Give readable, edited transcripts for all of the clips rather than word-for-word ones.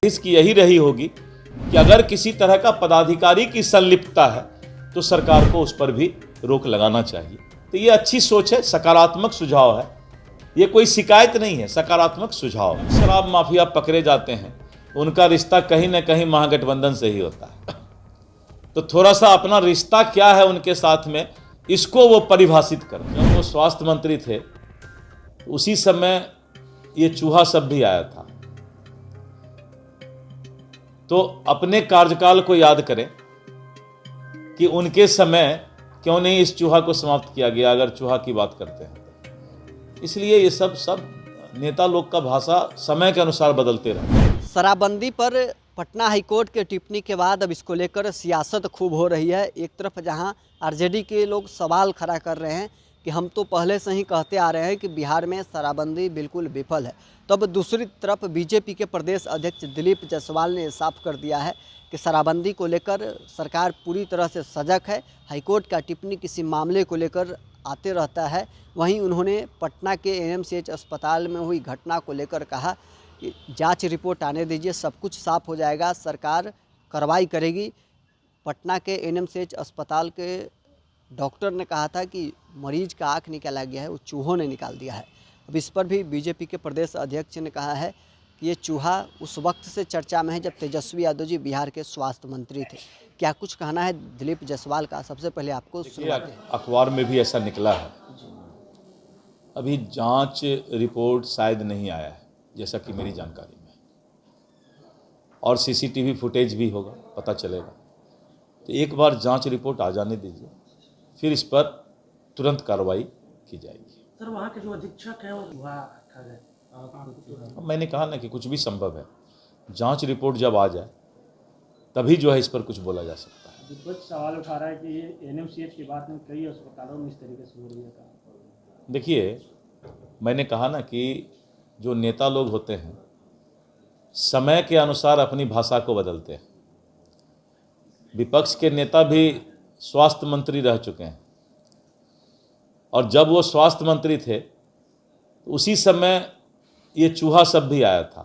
इसकी यही रही होगी कि अगर किसी तरह का पदाधिकारी की संलिप्तता है तो सरकार को उस पर भी रोक लगाना चाहिए। तो ये अच्छी सोच है, सकारात्मक सुझाव है, ये कोई शिकायत नहीं है, सकारात्मक सुझाव है। शराब माफिया पकड़े जाते हैं, उनका रिश्ता कहीं ना कहीं महागठबंधन से ही होता है। तो थोड़ा सा अपना रिश्ता क्या है उनके साथ में, इसको वो परिभाषित कर। जब वो स्वास्थ्य मंत्री थे उसी समय ये चूहा सब भी आया था। तो अपने कार्यकाल को याद करें कि उनके समय क्यों नहीं इस चूहा को समाप्त किया गया, अगर चूहा की बात करते हैं। इसलिए ये सब नेता लोग का भाषा समय के अनुसार बदलते रहे। शराबबंदी पर पटना हाईकोर्ट के टिप्पणी के बाद अब इसको लेकर सियासत खूब हो रही है। एक तरफ जहां आरजेडी के लोग सवाल खड़ा कर रहे हैं कि हम तो पहले से ही कहते आ रहे हैं कि बिहार में शराबबंदी बिल्कुल विफल है, तो अब दूसरी तरफ बीजेपी के प्रदेश अध्यक्ष दिलीप जायसवाल ने साफ कर दिया है कि शराबबंदी को लेकर सरकार पूरी तरह से सजग है। हाईकोर्ट का टिप्पणी किसी मामले को लेकर आते रहता है। वहीं उन्होंने पटना के एनएमसीएच अस्पताल में हुई घटना को लेकर कहा कि जांच रिपोर्ट आने दीजिए, सब कुछ साफ हो जाएगा, सरकार कार्रवाई करेगी। पटना के एनएमसीएच अस्पताल के डॉक्टर ने कहा था कि मरीज का आँख निकाला गया है, वो चूहों ने निकाल दिया है। अब इस पर भी बीजेपी के प्रदेश अध्यक्ष ने कहा है कि ये चूहा उस वक्त से चर्चा में है जब तेजस्वी यादव जी बिहार के स्वास्थ्य मंत्री थे। क्या कुछ कहना है दिलीप जायसवाल का, सबसे पहले आपको सुनवाते हैं। अखबार में भी ऐसा निकला है, अभी जांच रिपोर्ट शायद नहीं आया है जैसा कि मेरी जानकारी में, और सीसीटीवी फुटेज भी होगा, पता चलेगा। तो एक बार जांच रिपोर्ट आ जाने दीजिए, फिर इस पर तुरंत कार्रवाई की जाएगी। सर वहाँ के जो अधीक्षक हैं वो मैंने कहा ना कि कुछ भी संभव है, जांच रिपोर्ट जब आ जाए तभी जो है इस पर कुछ बोला जा सकता है। विपक्ष सवाल उठा रहा है कि ये एनएमसीएच की बात में कई अस्पतालों में इस तरीके से हो रही है। देखिए, मैंने कहा ना कि जो नेता लोग होते हैं समय के अनुसार अपनी भाषा को बदलते हैं। विपक्ष के नेता भी स्वास्थ्य मंत्री रह चुके हैं, और जब वो स्वास्थ्य मंत्री थे तो उसी समय ये चूहा सब भी आया था।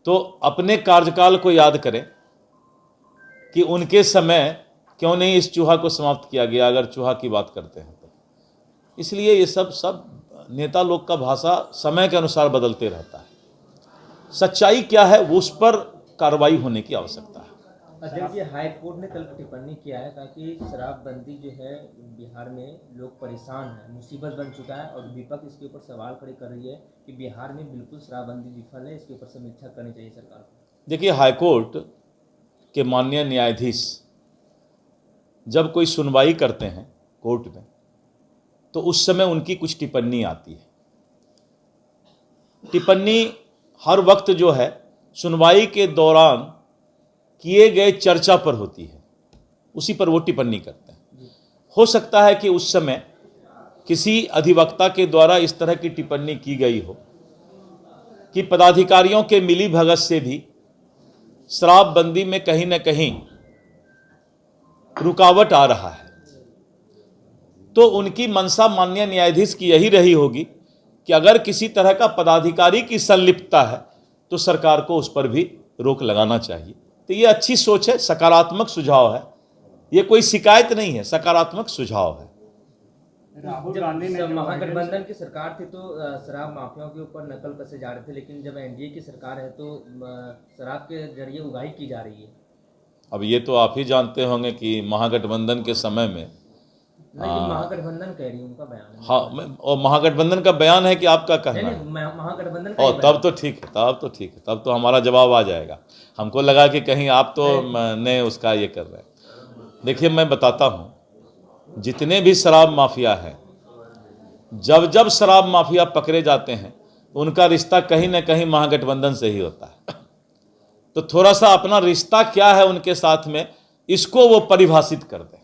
तो अपने कार्यकाल को याद करें कि उनके समय क्यों नहीं इस चूहा को समाप्त किया गया, अगर चूहा की बात करते हैं तो। इसलिए ये सब नेता लोग का भाषा समय के अनुसार बदलते रहता है। सच्चाई क्या है वो उस पर कार्रवाई होने की आवश्यकता है। अध्यक्ष जी, हाई कोर्ट ने कल टिप्पणी किया है ताकि शराबबंदी जो है बिहार में लोग परेशान हैं, मुसीबत बन चुका है, और विपक्ष इसके ऊपर सवाल खड़े कर रही है कि बिहार में बिल्कुल शराबबंदी विफल है, इसके ऊपर समीक्षा करनी चाहिए सरकार को। देखिए, हाईकोर्ट के माननीय न्यायाधीश जब कोई सुनवाई करते हैं कोर्ट में तो उस समय उनकी कुछ टिप्पणी आती है। टिप्पणी हर वक्त जो है सुनवाई के दौरान किए गए चर्चा पर होती है, उसी पर वो टिप्पणी करते हैं। हो सकता है कि उस समय किसी अधिवक्ता के द्वारा इस तरह की टिप्पणी की गई हो कि पदाधिकारियों के मिली भगत से भी शराबबंदी में कहीं ना कहीं रुकावट आ रहा है। तो उनकी मंशा माननीय न्यायाधीश की यही रही होगी कि अगर किसी तरह का पदाधिकारी की संलिप्तता है तो सरकार को उस पर भी रोक लगाना चाहिए। तो ये अच्छी सोच है, सकारात्मक सुझाव है, ये कोई शिकायत नहीं है, सकारात्मक सुझाव है। राहुल गांधी ने महागठबंधन की सरकार थी तो शराब माफियाओं के ऊपर नकल कसे जा रहे थे, लेकिन जब एनडीए की सरकार है तो शराब के जरिए उगाही की जा रही है। अब ये तो आप ही जानते होंगे कि महागठबंधन के समय में महागठबंधन कह रही है, उनका बयान है। हाँ, और महागठबंधन का बयान है कि आपका कहना है? महागठबंधन का और तब तो ठीक है, तब तो हमारा जवाब आ जाएगा। हमको लगा कि कहीं आप तो ने उसका ये कर रहे हैं। देखिए, मैं बताता हूँ, जितने भी शराब माफिया हैं, जब शराब माफिया पकड़े जाते हैं उनका रिश्ता कहीं ना कहीं महागठबंधन से ही होता है। तो थोड़ा सा अपना रिश्ता क्या है उनके साथ में, इसको वो परिभाषित कर दें।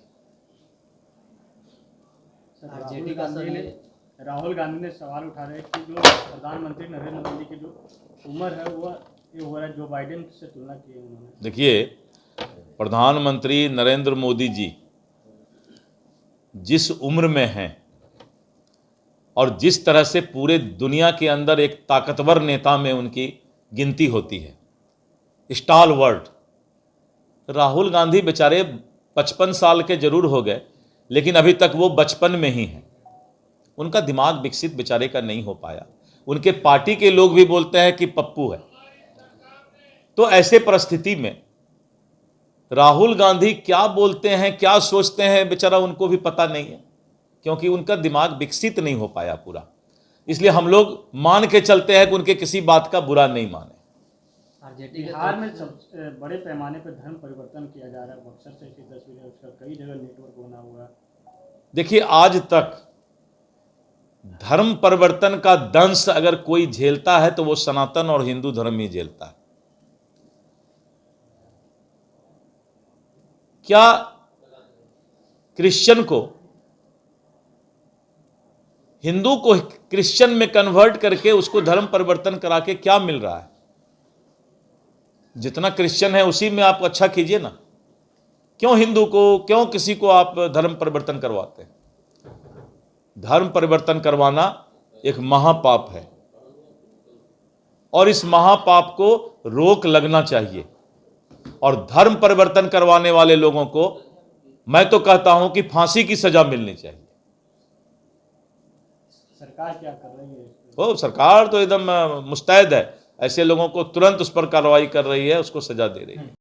राहुल गांधी ने सवाल उठा रहे हैं कि जो प्रधानमंत्री नरेंद्र मोदी की जो उम्र है वो ये हो रहा है, जो बाइडेन से तुलना की है उन्होंने। देखिए, प्रधानमंत्री नरेंद्र मोदी जी जिस उम्र में हैं और जिस तरह से पूरे दुनिया के अंदर एक ताकतवर नेता में उनकी गिनती होती है, स्टाल वर्ड। राहुल गांधी बेचारे 55 साल के जरूर हो गए, लेकिन अभी तक वो बचपन में ही हैं। उनका दिमाग विकसित बेचारे का नहीं हो पाया। उनके पार्टी के लोग भी बोलते हैं कि पप्पू है। तो ऐसे परिस्थिति में राहुल गांधी क्या बोलते हैं, क्या सोचते हैं, बेचारा उनको भी पता नहीं है, क्योंकि उनका दिमाग विकसित नहीं हो पाया पूरा। इसलिए हम लोग मान के चलते हैं कि उनके किसी बात का बुरा नहीं माने। आरजेडी बिहार में सब बड़े पैमाने पर धर्म परिवर्तन किया जा रहा है। बक्सर से ऐसी तस्वीरें, उसका कई जगह नेटवर्क बना हुआ है। देखिए, आज तक धर्म परिवर्तन का दंश अगर कोई झेलता है तो वो सनातन और हिंदू धर्म ही झेलता है। क्या क्रिश्चियन को, हिंदू को क्रिश्चियन में कन्वर्ट करके उसको धर्म परिवर्तन करा के क्या मिल रहा है? जितना क्रिश्चियन है उसी में आप अच्छा कीजिए ना। क्यों हिंदू को, क्यों किसी को आप धर्म परिवर्तन करवाते हैं? धर्म परिवर्तन करवाना एक महापाप है और इस महापाप को रोक लगना चाहिए। और धर्म परिवर्तन करवाने वाले लोगों को मैं तो कहता हूं कि फांसी की सजा मिलनी चाहिए। सरकार क्या कर रही है? तो सरकार तो एकदम मुस्तैद है, ऐसे लोगों को तुरंत उस पर कार्रवाई कर रही है, उसको सजा दे रही है।